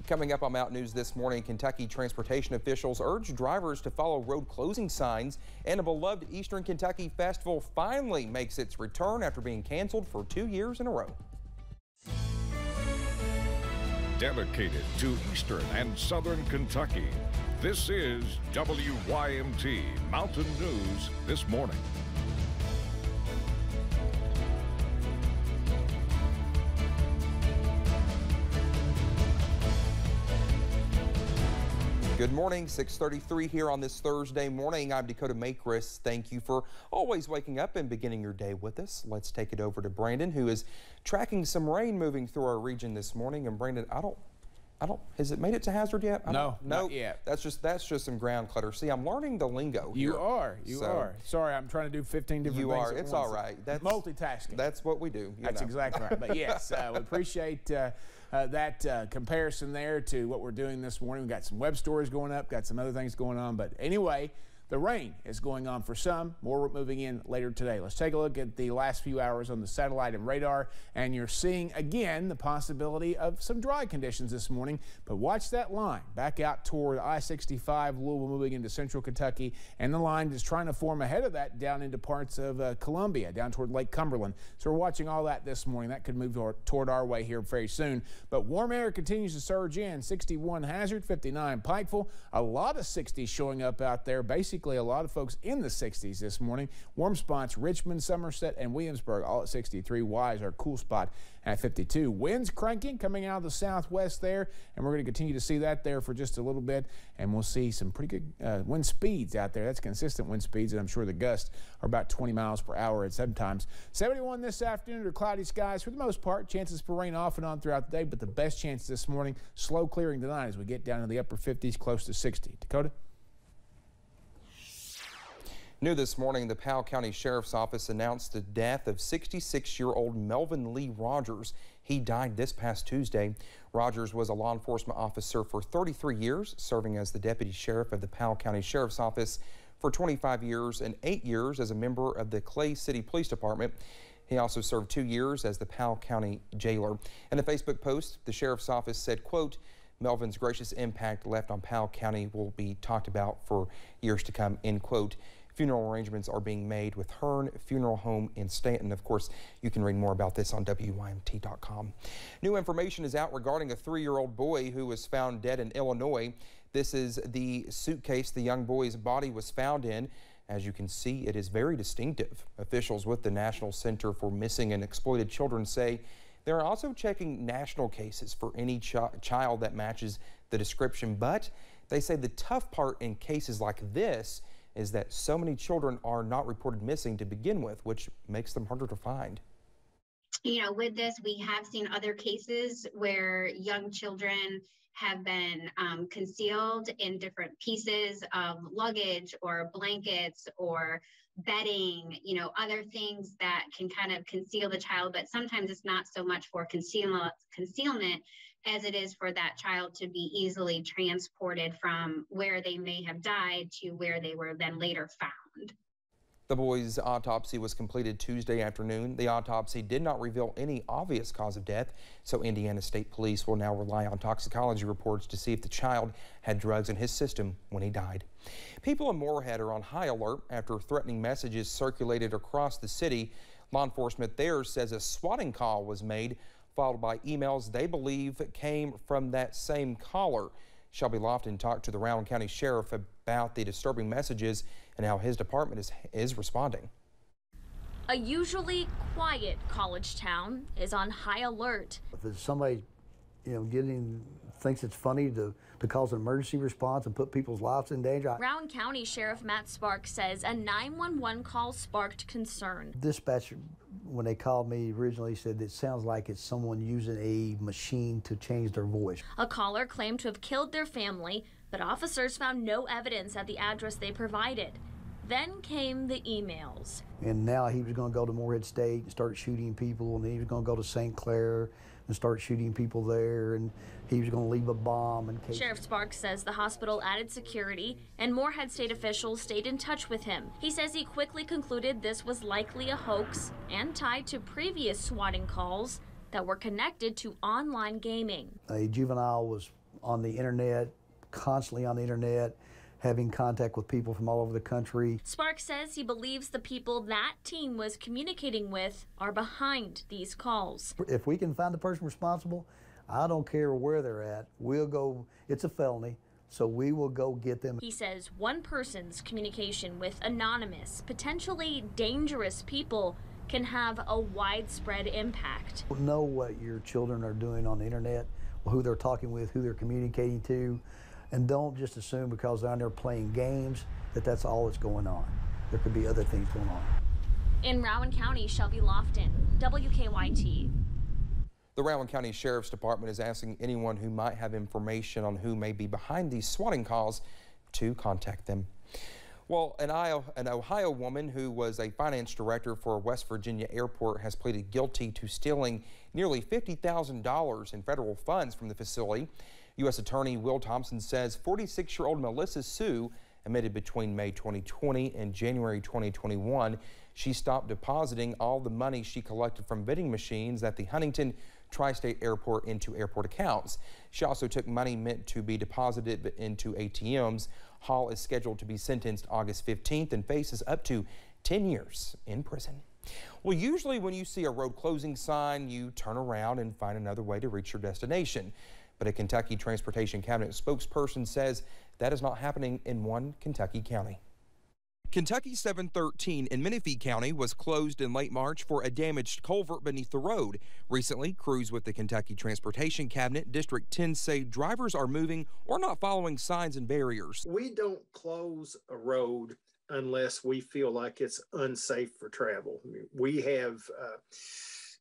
Coming up on Mountain News this morning, Kentucky transportation officials urge drivers to follow road closing signs, and a beloved Eastern Kentucky festival finally makes its return after being canceled for 2 years in a row. Dedicated to Eastern and Southern Kentucky, this is WYMT Mountain News this morning. Good morning, 6:33 here on this Thursday morning. I'm Dakota Makris. Thank you for always waking up and beginning your day with us. Let's take it over to Brandon, who is tracking some rain moving through our region this morning. And Brandon, has it made it to Hazard yet? No, not yet. That's just some ground clutter. See, I'm learning the lingo here. You are. Sorry, I'm trying to do 15 different things. It's all right. That's multitasking. That's what we do. That's exactly right. But yes, we appreciate that comparison there to what we're doing this morning. We've got some web stories going up, got some other things going on. But anyway, the rain is going on for some. More moving in later today. Let's take a look at the last few hours on the satellite and radar, and you're seeing again the possibility of some dry conditions this morning. But watch that line back out toward I-65, Louisville, moving into central Kentucky, and the line is trying to form ahead of that down into parts of Columbia, down toward Lake Cumberland. So we're watching all that this morning. That could move toward our way here very soon. But warm air continues to surge in. 61 Hazard, 59 Pikeville. A lot of 60s showing up out there. Basically, a lot of folks in the 60s this morning. Warm spots, Richmond, Somerset, and Williamsburg, all at 63. Wise, our cool spot at 52. Winds cranking coming out of the southwest there, and we're going to continue to see that there for just a little bit, and we'll see some pretty good wind speeds out there. That's consistent wind speeds, and I'm sure the gusts are about 20 miles per hour at sometimes. 71 this afternoon under cloudy skies for the most part. Chances for rain off and on throughout the day, but the best chance this morning, slow clearing tonight as we get down to the upper 50s, close to 60. Dakota? New this morning, the Powell County Sheriff's Office announced the death of 66-year-old Melvin Lee Rogers. He died this past Tuesday. Rogers was a law enforcement officer for 33 years, serving as the deputy sheriff of the Powell County Sheriff's Office for 25 years and 8 years as a member of the Clay City Police Department. He also served 2 years as the Powell County jailer. In a Facebook post, the Sheriff's Office said, quote, "Melvin's gracious impact left on Powell County will be talked about for years to come," end quote. Funeral arrangements are being made with Hearn Funeral Home in Stanton. Of course, you can read more about this on WYMT.com. New information is out regarding a 3-year-old boy who was found dead in Illinois. This is the suitcase the young boy's body was found in. As you can see, it is very distinctive. Officials with the National Center for Missing and Exploited Children say they're also checking national cases for any child that matches the description. But they say the tough part in cases like this is that so many children are not reported missing to begin with, which makes them harder to find. You know, with this, we have seen other cases where young children have been concealed in different pieces of luggage or blankets or bedding, you know, other things that can kind of conceal the child, but sometimes it's not so much for concealment as it is for that child to be easily transported from where they may have died to where they were then later found. The boy's autopsy was completed Tuesday afternoon. The autopsy did not reveal any obvious cause of death, so Indiana State Police will now rely on toxicology reports to see if the child had drugs in his system when he died. People in Moorhead are on high alert after threatening messages circulated across the city. Law enforcement there says a swatting call was made, followed by emails they believe came from that same caller. Shelby Lofton talked to the Rowan County Sheriff about the disturbing messages and how his department is responding. A usually quiet college town is on high alert. If it's somebody, thinks it's funny to cause an emergency response and put people's lives in danger. Rowan County Sheriff Matt Sparks says a 911 call sparked concern. Dispatcher, when they called me originally, said it sounds like it's someone using a machine to change their voice. A caller claimed to have killed their family, but officers found no evidence at the address they provided. Then came the emails. And now he was going to go to Moorhead State and start shooting people, and he was going to go to St. Clair and start shooting people there, and he was going to leave a bomb in case. Sheriff Sparks says the hospital added security, and Moorhead State officials stayed in touch with him. He says he quickly concluded this was likely a hoax and tied to previous swatting calls that were connected to online gaming. A juvenile was on the internet, constantly on the internet, having contact with people from all over the country. Sparks says he believes the people that team was communicating with are behind these calls. If we can find the person responsible, I don't care where they're at, we'll go, it's a felony, so we will go get them. He says one person's communication with anonymous, potentially dangerous people can have a widespread impact. Know what your children are doing on the internet, who they're talking with, who they're communicating to, and don't just assume because they're on there playing games that that's all that's going on. There could be other things going on. In Rowan County, Shelby Lofton, WKYT. The Rowan County Sheriff's Department is asking anyone who might have information on who may be behind these swatting calls to contact them. Well, an Ohio woman who was a finance director for West Virginia Airport has pleaded guilty to stealing nearly $50,000 in federal funds from the facility. U.S. Attorney Will Thompson says 46-year-old Melissa Sue admitted between May 2020 and January 2021 she stopped depositing all the money she collected from vending machines at the Huntington Tri-State Airport into airport accounts. She also took money meant to be deposited into ATMs. Hall is scheduled to be sentenced August 15th and faces up to 10 years in prison. Well, usually when you see a road closing sign, you turn around and find another way to reach your destination. But a Kentucky Transportation Cabinet spokesperson says that is not happening in one Kentucky county. Kentucky 713 in Menifee County was closed in late March for a damaged culvert beneath the road. Recently, crews with the Kentucky Transportation Cabinet District 10 say drivers are moving or not following signs and barriers. We don't close a road unless we feel like it's unsafe for travel. We have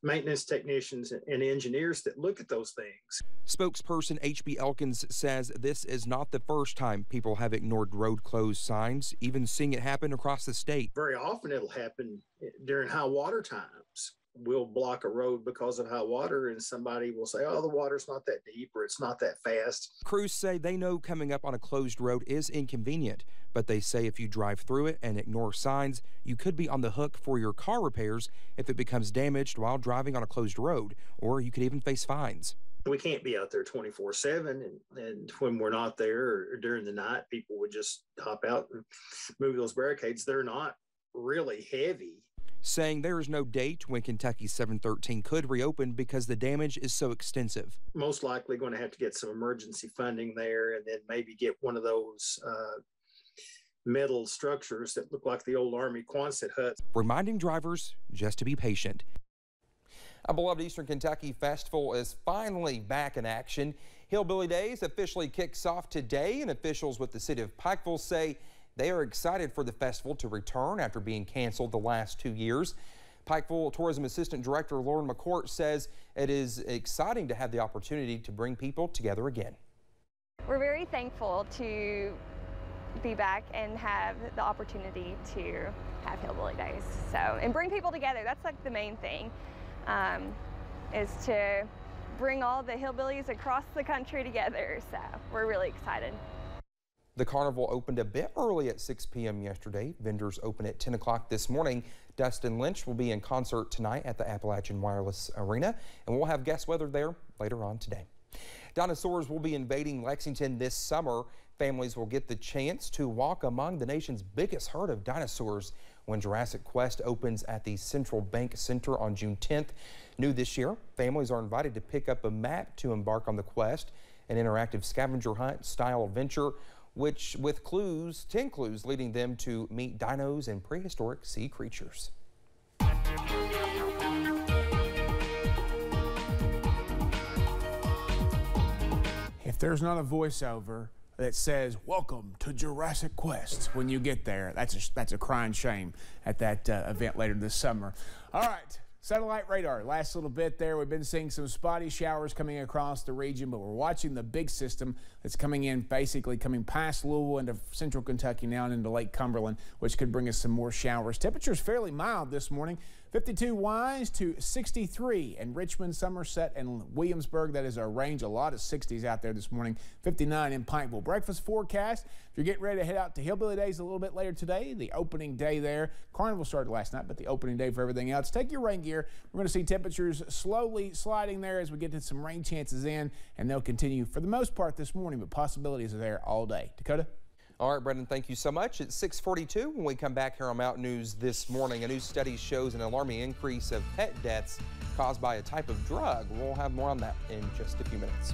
maintenance technicians and engineers that look at those things. Spokesperson H.B. Elkins says this is not the first time people have ignored road closed signs, even seeing it happen across the state. Very often it'll happen during high water times. We'll block a road because of high water and somebody will say, oh, the water's not that deep or it's not that fast. Crews say they know coming up on a closed road is inconvenient, but they say if you drive through it and ignore signs, you could be on the hook for your car repairs if it becomes damaged while driving on a closed road, or you could even face fines. We can't be out there 24/7, and when we're not there or during the night, people would just hop out and move those barricades. They're not really heavy. Saying there is no date when Kentucky 713 could reopen because the damage is so extensive. Most likely going to have to get some emergency funding there and then maybe get one of those metal structures that look like the old Army Quonset huts. Reminding drivers just to be patient. A beloved Eastern Kentucky festival is finally back in action. Hillbilly Days officially kicks off today, and officials with the city of Pikeville say they are excited for the festival to return after being canceled the last 2 years. Pikeville Tourism Assistant Director Lauren McCourt says it is exciting to have the opportunity to bring people together again. We're very thankful to be back and have the opportunity to have Hillbilly Days. And bring people together. That's like the main thing, is to bring all the hillbillies across the country together. So we're really excited. The carnival opened a bit early at 6 p.m. yesterday. Vendors open at 10 o'clock this morning. Dustin Lynch will be in concert tonight at the Appalachian Wireless Arena, and we'll have guest weather there later on today. Dinosaurs will be invading Lexington this summer. Families will get the chance to walk among the nation's biggest herd of dinosaurs when Jurassic Quest opens at the Central Bank Center on June 10th. New this year, families are invited to pick up a map to embark on the quest, an interactive scavenger hunt style adventure, which with 10 clues leading them to meet dinos and prehistoric sea creatures. If there's not a voiceover that says, welcome to Jurassic Quest when you get there, that's a crying shame at that event later this summer. All right. Satellite radar, last little bit there. We've been seeing some spotty showers coming across the region, but we're watching the big system that's coming in, basically coming past Louisville into central Kentucky now and into Lake Cumberland, which could bring us some more showers. Temperatures fairly mild this morning. 52 Wise to 63 in Richmond, Somerset, and Williamsburg. That is our range. A lot of 60s out there this morning. 59 in Pikeville. Breakfast forecast. If you're getting ready to head out to Hillbilly Days a little bit later today, the opening day there. Carnival started last night, but the opening day for everything else. Take your rain gear. We're going to see temperatures slowly sliding there as we get to some rain chances in, and they'll continue for the most part this morning, but possibilities are there all day. Dakota? All right, Brendan, thank you so much. It's 6:42 when we come back here on Mountain News this morning. A new study shows an alarming increase of pet deaths caused by a type of drug. We'll have more on that in just a few minutes.